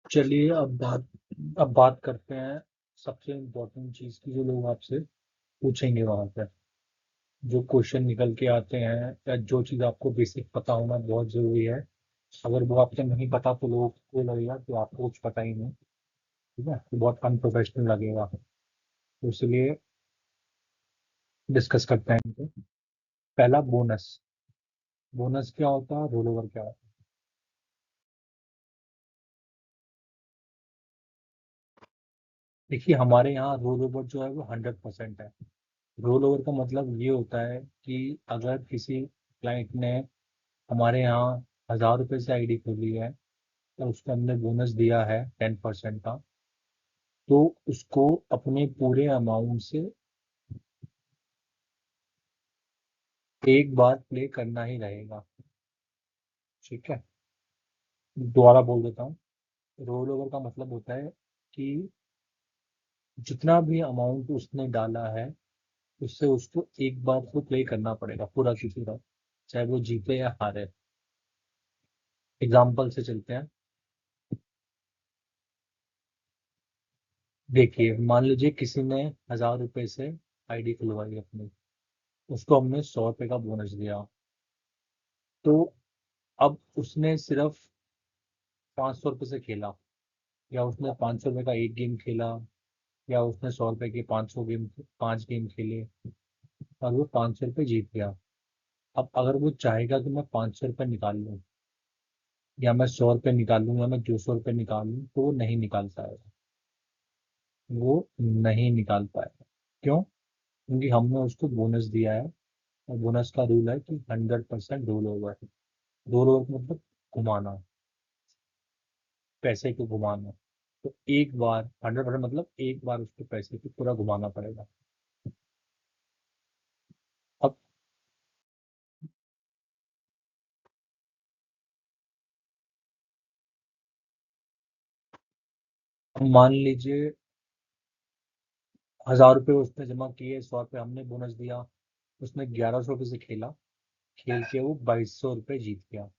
चलिए अब बात करते हैं सबसे इम्पोर्टेंट चीज की, जो लोग आपसे पूछेंगे वहां पर। जो क्वेश्चन निकल के आते हैं या जो चीज आपको बेसिक पता होना बहुत जरूरी है। अगर वो आपको नहीं पता तो लोगों को लगेगा कि आपको कुछ पता ही नहीं। ठीक है, तो बहुत अनप्रोफेशनल लगेगा। तो इसलिए डिस्कस करते हैं इनको। पहला, बोनस। बोनस क्या होता है, रोल ओवर क्या होता है? देखिए, हमारे यहाँ रोल ओवर जो है वो 100% है। रोल ओवर का मतलब ये होता है कि अगर किसी क्लाइंट ने हमारे यहाँ 1,000 रुपये से आईडी खोली है, तो उसको हमने बोनस दिया है 10% का। तो उसको अपने पूरे अमाउंट से एक बार प्ले करना ही रहेगा। ठीक है, दोबारा बोल देता हूँ। रोल ओवर का मतलब होता है कि जितना भी अमाउंट उसने डाला है, उससे उसको एक बार तो प्ले करना पड़ेगा पूरा की पूरा, चाहे वो जीते या हारे। एग्जाम्पल से चलते हैं। देखिए, मान लीजिए किसी ने 1,000 रुपये से आईडी खुलवाई अपनी, उसको हमने 100 रुपये का बोनस दिया। तो अब उसने सिर्फ 500 रुपये से खेला, या उसने 500 रुपये का एक गेम खेला, या उसने 100 रुपये के 500 गेम 5 गेम खेले, और वो 500 रुपये जीत गया। अब अगर वो चाहेगा कि मैं 500 रुपये निकाल लूँ, या मैं 100 रुपये निकाल लूँ, या मैं 200 रुपये निकाल लूँ, तो वो नहीं निकाल पाएगा। वो नहीं निकाल पाएगा। क्यों? क्योंकि हमने उसको बोनस दिया है, और बोनस का रूल है कि 100% रोल ओवर। रोल ओवर मतलब घुमाना, पैसे को घुमाना। तो एक बार 100% मतलब एक बार उसको पैसे को पूरा घुमाना पड़ेगा। अब मान लीजिए 1,000 रुपये उसने जमा किए, 100 रुपये हमने बोनस दिया। उसने 1,100 रुपये से खेला, खेल के वो 2,200 रुपये जीत गया।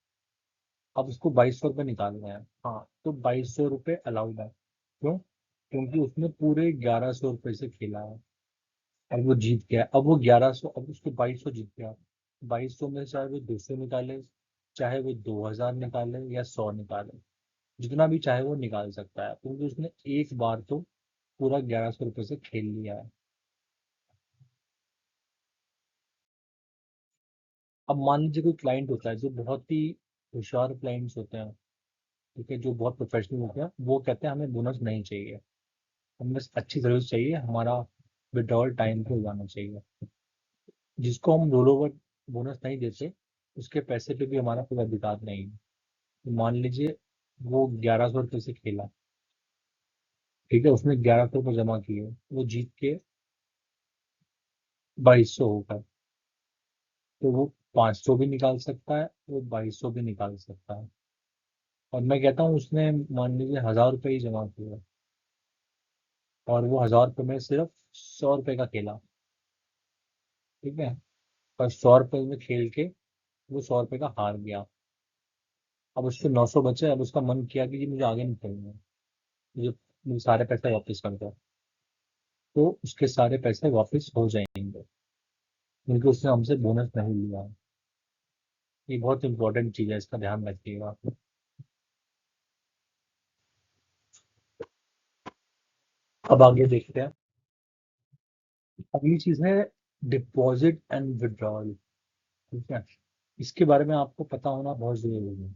अब उसको 2,200 रुपये निकालना है। हाँ, तो 2,200 रुपये अलाउड है। क्यों? क्योंकि उसने पूरे 1,100 रुपये से खेला है, और वो जीत गया। अब वो 1,100, अब उसको 2,200 जीत गया। 2,200 में से चाहे वो 200 निकाले, चाहे वो 2,000 निकाले, या 100 निकाले, जितना भी चाहे वो निकाल सकता है, क्योंकि उसने एक बार तो पूरा 1,100 रुपये से खेल लिया है। अब मान लीजिए कोई क्लाइंट होता है जो बहुत ही होशियार क्लाइंट्स होते हैं, ठीक है, जो बहुत प्रोफेशनल होते हैं, वो कहते हैं हमें बोनस नहीं चाहिए, हमें बस अच्छी सर्विस चाहिए, हमारा विड्रॉल टाइम पे हो जाना चाहिए। जिसको हम रोल ओवर बोनस नहीं देते, उसके पैसे पे भी हमारा कोई अधिकार नहीं है। तो मान लीजिए वो 1,100 रुपये से खेला, ठीक है, उसने 1,100 रुपये जमा किए, वो जीत के 2,200 होगा। तो वो 500 भी निकाल सकता है, वो 2,200 भी निकाल सकता है। और मैं कहता हूँ उसने मान लीजिए 1,000 रुपये ही जमा किया, और वो 1,000 रुपये में सिर्फ 100 रुपये का खेला। ठीक है, और 100 रुपये में खेल के वो 100 रुपये का हार गया। अब उसके 900 बचे। अब उसका मन किया कि जी मुझे आगे नहीं खेलना है, मुझे सारे पैसे वापस कर दो। तो उसके सारे पैसे वापस हो जाएंगे, क्योंकि उसने हमसे बोनस नहीं लिया। ये बहुत इंपॉर्टेंट चीज़ है, इसका ध्यान रखिएगा। अब आगे देखते हैं। अगली चीज़ है डिपॉजिट एंड विड्रॉल। ठीक है, इसके बारे में आपको पता होना बहुत जरूरी है।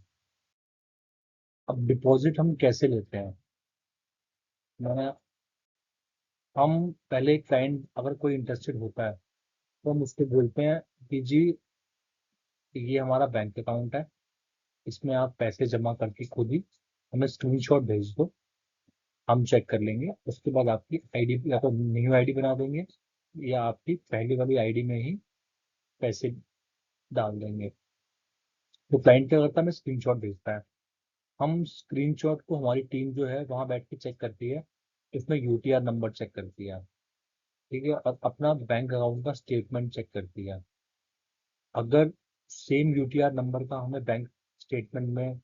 अब डिपॉजिट हम कैसे लेते हैं? मैं हम पहले क्लाइंट अगर कोई इंटरेस्टेड होता है, तो हम उसको बोलते हैं कि जी ये हमारा बैंक अकाउंट है, इसमें आप पैसे जमा करके खुद ही हमें स्क्रीनशॉट भेज दो, हम चेक कर लेंगे। उसके बाद आपकी आईडी या तो न्यू आईडी बना देंगे, या आपकी पहले वाली आईडी में ही पैसे डाल देंगे। तो क्लाइंट क्या करता है, हमें स्क्रीनशॉट भेजता है। हम स्क्रीनशॉट को हमारी टीम जो है वहां बैठ के चेक करती है, इसमें यूटीआर नंबर चेक करती है। ठीक है, और अपना बैंक अकाउंट का स्टेटमेंट चेक करती है। अगर सेम यूटीआर नंबर का हमें बैंक स्टेटमेंट में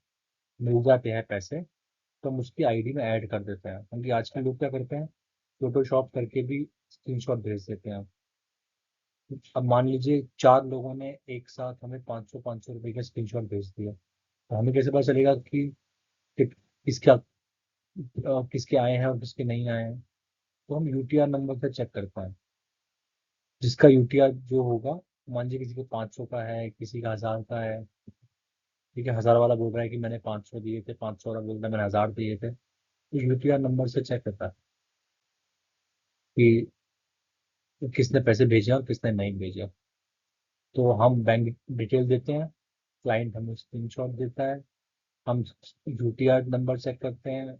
मिल जाते हैं पैसे, तो हम उसकी आईडी में ऐड कर देते हैं, क्योंकि आजकल लोग क्या करते हैं, फोटोशॉप करके भी स्क्रीनशॉट भेज देते हैं। अब मान लीजिए 4 लोगों ने एक साथ हमें 500 का स्क्रीनशॉट भेज दिया, तो हमें कैसे पता चलेगा कि किसके किसके आए हैं और किसके नहीं आए हैं? तो हम यूटीआर नंबर से चेक करते हैं। जिसका यूटीआर जो होगा, मान लीजिए किसी को 500 का है, किसी का 1000 का है। ठीक है, 1000 वाला बोल रहा है कि मैंने 500 दिए थे, 500 वाला बोल रहा है मैंने 1000 दिए थे। तो यूटीआर नंबर से चेक करता है कि किसने पैसे भेजे और किसने नहीं भेजे। तो हम बैंक डिटेल देते हैं, क्लाइंट हमें स्क्रीनशॉट देता है, हम यूटीआर नंबर चेक करते हैं,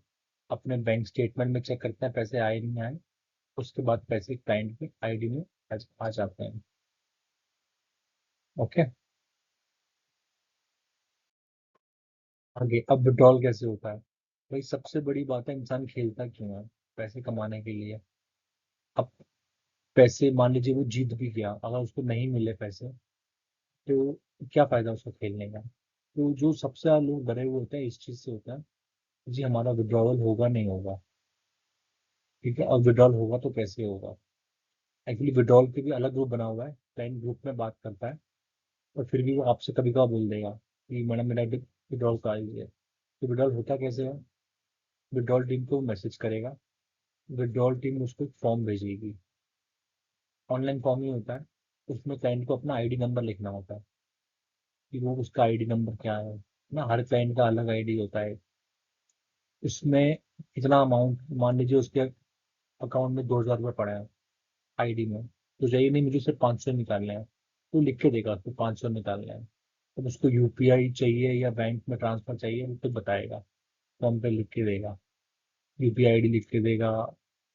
अपने बैंक स्टेटमेंट में चेक करते हैं पैसे आए नहीं आए। उसके बाद पैसे क्लाइंट की आईडी में आ जाते हैं। ओके। आगे अब विड्रॉल कैसे होता है? भाई सबसे बड़ी बात है, इंसान खेलता क्यों है? पैसे कमाने के लिए। अब पैसे मान लीजिए वो जीत भी गया, अगर उसको नहीं मिले पैसे, तो क्या फायदा उसको खेलने का? तो जो सबसे ज्यादा लोग डरे हुए होते हैं इस चीज से होता है, जी हमारा विड्रॉवल होगा नहीं होगा। ठीक है, और विड्रॉल होगा तो कैसे होगा? एक्चुअली विड्रॉल के भी अलग ग्रुप बना हुआ है, क्लाइंट ग्रुप में बात करता है, और फिर भी वो आपसे कभी कभार बोल देगा कि मैडम मेरा विड्रॉल का है। तो विड्रॉल होता कैसे है? विड्रॉल टीम को मैसेज करेगा, विड्रॉल टीम उसको एक फॉर्म भेजेगी। ऑनलाइन फॉर्म ही होता है, उसमें क्लाइंट को अपना आईडी नंबर लिखना होता है कि वो उसका आईडी नंबर क्या है ना। हर क्लाइंट का अलग आईडी होता है। उसमें इतना अमाउंट, मान लीजिए उसके अकाउंट में 2000 रुपये पड़े हैं आईडी में, तो चाहिए नहीं मुझे सिर्फ 500 निकालने हैं, तो लिख के देगा तो 500 निकालने हैं। अब उसको यूपीआई चाहिए या बैंक में ट्रांसफर चाहिए, वो तो बताएगा, फॉर्म पे लिख के देगा, यूपीआई आईडी लिख के देगा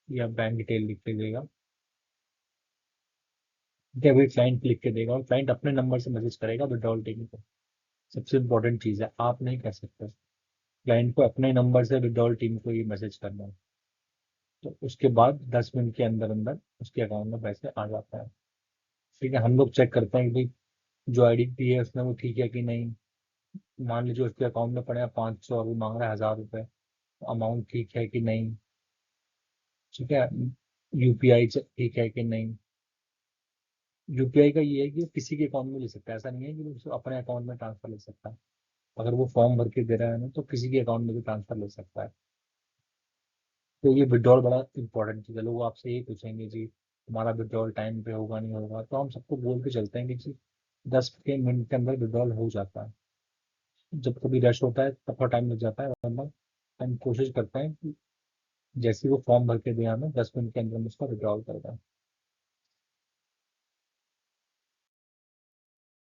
या बैंक डिटेल लिख के देगा। क्या वही क्लाइंट लिख के देगा, और क्लाइंट अपने नंबर से मैसेज करेगा विड्रॉल टीम को। सबसे इंपॉर्टेंट चीज़ है, आप नहीं कर सकते, क्लाइंट को अपने नंबर से विड्रॉल टीम को ही मैसेज करना है। तो उसके बाद 10 मिनट के अंदर अंदर उसके अकाउंट में पैसे आ जाता है। ठीक है, हम लोग चेक करते हैं कि भाई जो आईडी दी है उसने वो ठीक है कि नहीं। मान लीजिए उसके अकाउंट में पड़े हैं 500 और वो मांग रहा है 1000 रुपये, अमाउंट ठीक है कि नहीं। ठीक है, यूपीआई ठीक है कि नहीं। यूपीआई का ये है कि वो किसी के अकाउंट में ले सकता है, ऐसा नहीं है कि वो सिर्फ अपने अकाउंट में ट्रांसफर ले सकता है। अगर वो फॉर्म भर के दे रहा है ना, तो किसी के अकाउंट में भी ट्रांसफर ले सकता है। तो ये विड्रॉल बड़ा इंपॉर्टेंट चीज़ है। लोग आपसे ये पूछेंगे जी हमारा विड्रॉल टाइम पे होगा नहीं होगा, तो हम सबको बोल के चलते हैं कि जी 10 मिनट के अंदर विड्रॉल हो जाता है। जब कभी रश होता है तब थोड़ा टाइम लग जाता है, वरना हम कोशिश करते हैं कि जैसे ही वो फॉर्म भर के दिया हमें 10 मिनट के अंदर हम उसका विड्रॉल कर दें।